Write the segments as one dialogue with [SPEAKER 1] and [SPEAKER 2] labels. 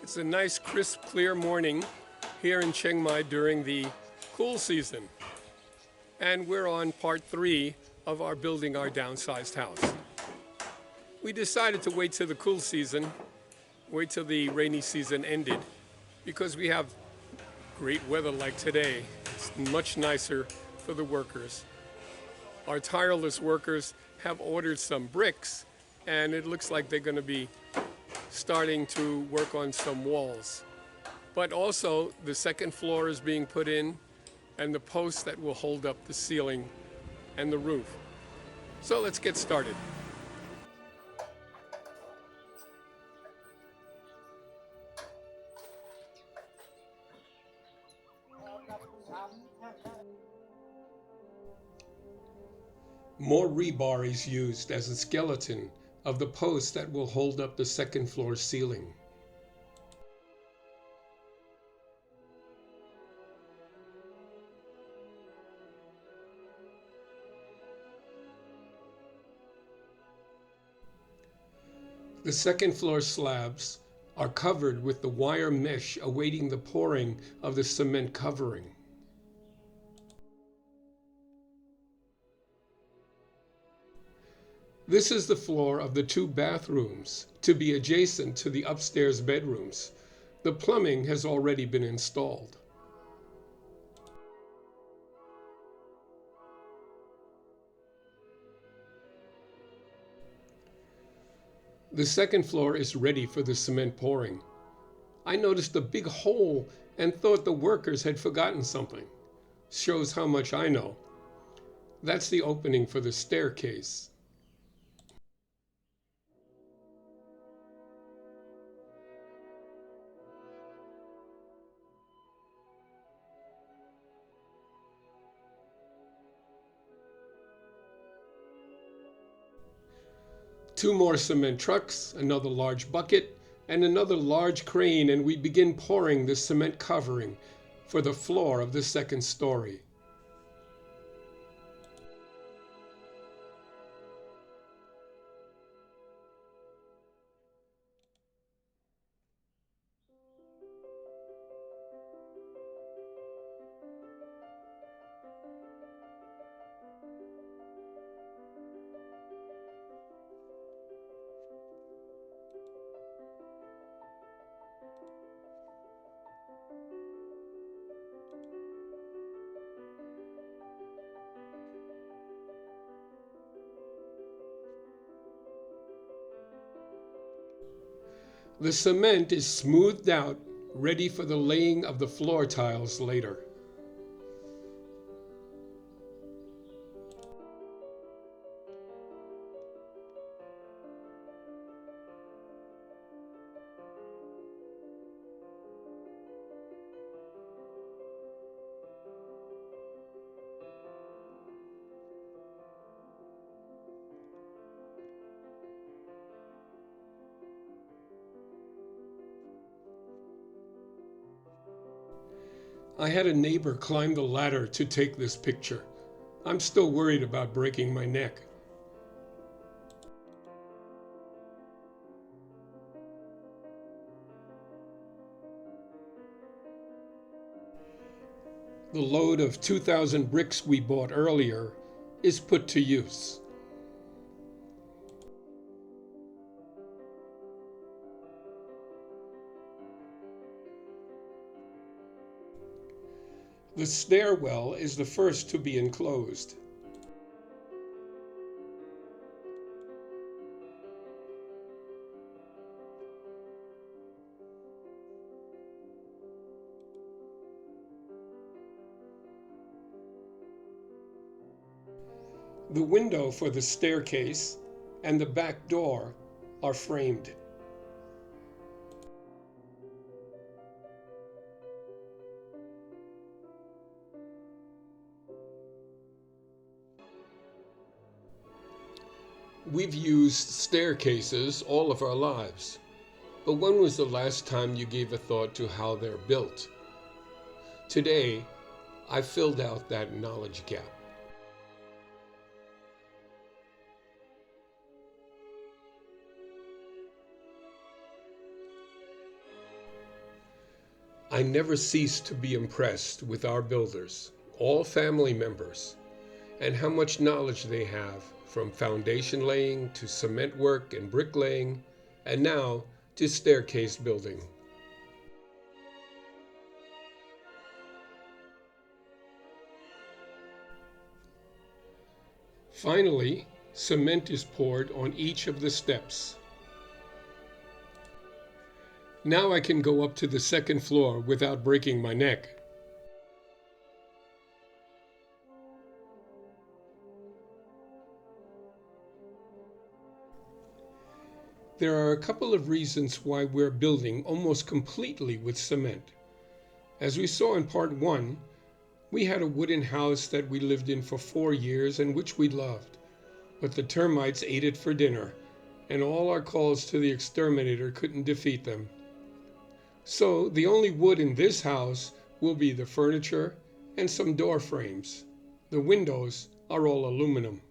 [SPEAKER 1] It's a nice, crisp, clear morning here in Chiang Mai during the cool season. And we're on part 3 of our building our downsized house. We decided to wait till the cool season, wait till the rainy season ended, because we have great weather like today. It's much nicer for the workers. Our tireless workers have ordered some bricks, and it looks like they're going to be starting to work on some walls. But also, the second floor is being put in, and the posts that will hold up the ceiling and the roof. So let's get started. More rebar is used as a skeleton of the posts that will hold up the second floor ceiling. The second floor slabs are covered with the wire mesh awaiting the pouring of the cement covering. This is the floor of the 2 bathrooms to be adjacent to the upstairs bedrooms. The plumbing has already been installed. The second floor is ready for the cement pouring. I noticed a big hole and thought the workers had forgotten something. Shows how much I know. That's the opening for the staircase. Two more cement trucks, another large bucket, and another large crane, and we begin pouring the cement covering for the floor of the second story. The cement is smoothed out, ready for the laying of the floor tiles later. I had a neighbor climb the ladder to take this picture. I'm still worried about breaking my neck. The load of 2,000 bricks we bought earlier is put to use. The stairwell is the first to be enclosed. The window for the staircase and the back door are framed. We've used staircases all of our lives, but when was the last time you gave a thought to how they're built? Today, I filled out that knowledge gap. I never cease to be impressed with our builders, all family members, and how much knowledge they have, from foundation laying to cement work and bricklaying, and now to staircase building. Finally, cement is poured on each of the steps. Now I can go up to the second floor without breaking my neck. There are a couple of reasons why we're building almost completely with cement. As we saw in part 1, we had a wooden house that we lived in for 4 years and which we loved, but the termites ate it for dinner, and all our calls to the exterminator couldn't defeat them. So the only wood in this house will be the furniture and some door frames. The windows are all aluminum.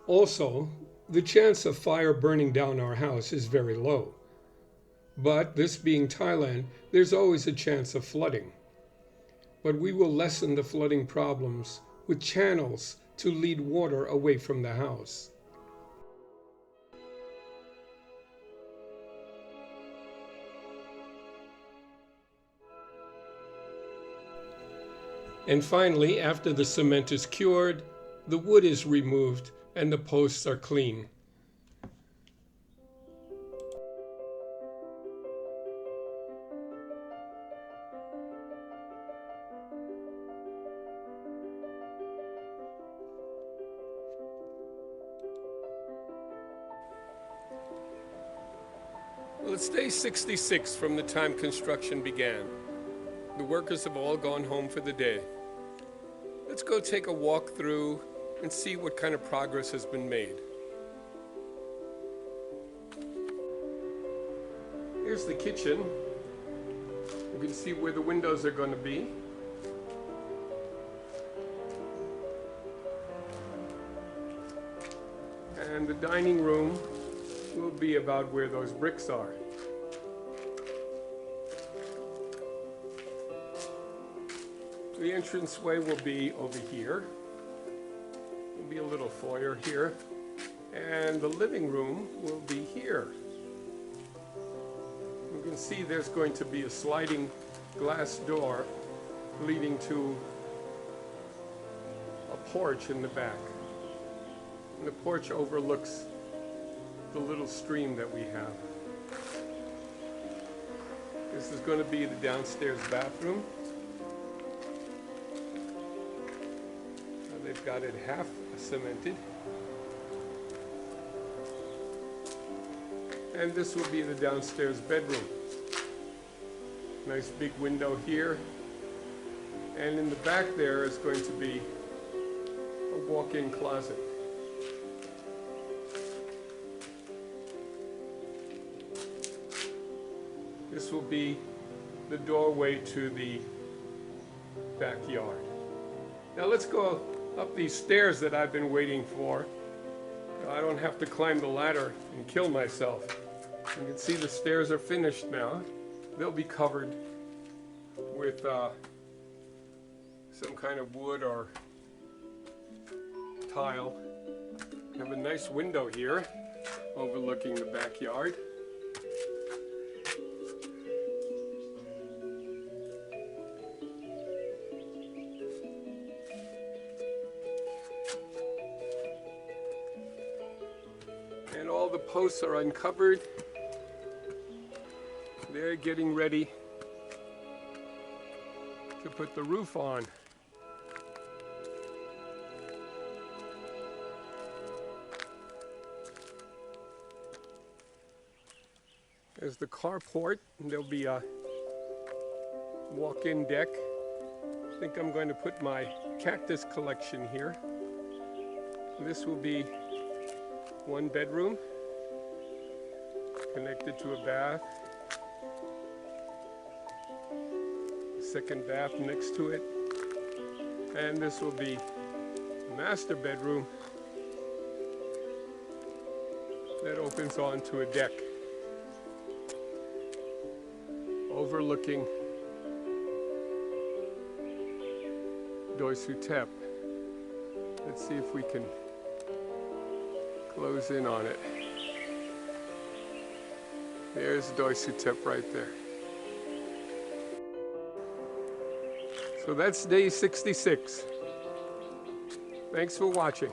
[SPEAKER 1] Also, the chance of fire burning down our house is very low. But this being Thailand, there's always a chance of flooding. But we will lessen the flooding problems with channels to lead water away from the house. And finally, after the cement is cured, the wood is removed and the posts are clean. Well, it's day 66 from the time construction began. The workers have all gone home for the day. Let's go take a walk through and see what kind of progress has been made. Here's the kitchen. You can see where the windows are going to be. And the dining room will be about where those bricks are. The entranceway will be over here. There'll be a little foyer here. And the living room will be here. You can see there's going to be a sliding glass door leading to a porch in the back. And the porch overlooks the little stream that we have. This is going to be the downstairs bathroom. They've got it half cemented. And this will be the downstairs bedroom. Nice big window here. And in the back there is going to be a walk-in closet. This will be the doorway to the backyard. Now let's go up these stairs that I've been waiting for. I don't have to climb the ladder and kill myself. You can see the stairs are finished now. They'll be covered with some kind of wood or tile. We have a nice window here overlooking the backyard. And all the posts are uncovered. They're getting ready to put the roof on. There's the carport, and there'll be a walk-in deck. I think I'm going to put my cactus collection here. This will be one bedroom connected to a bath. Second bath next to it. And this will be the master bedroom that opens onto a deck overlooking Doi Suthep. Let's see if we can close in on it. There's Doi Suthep right there. So that's day 66. Thanks for watching.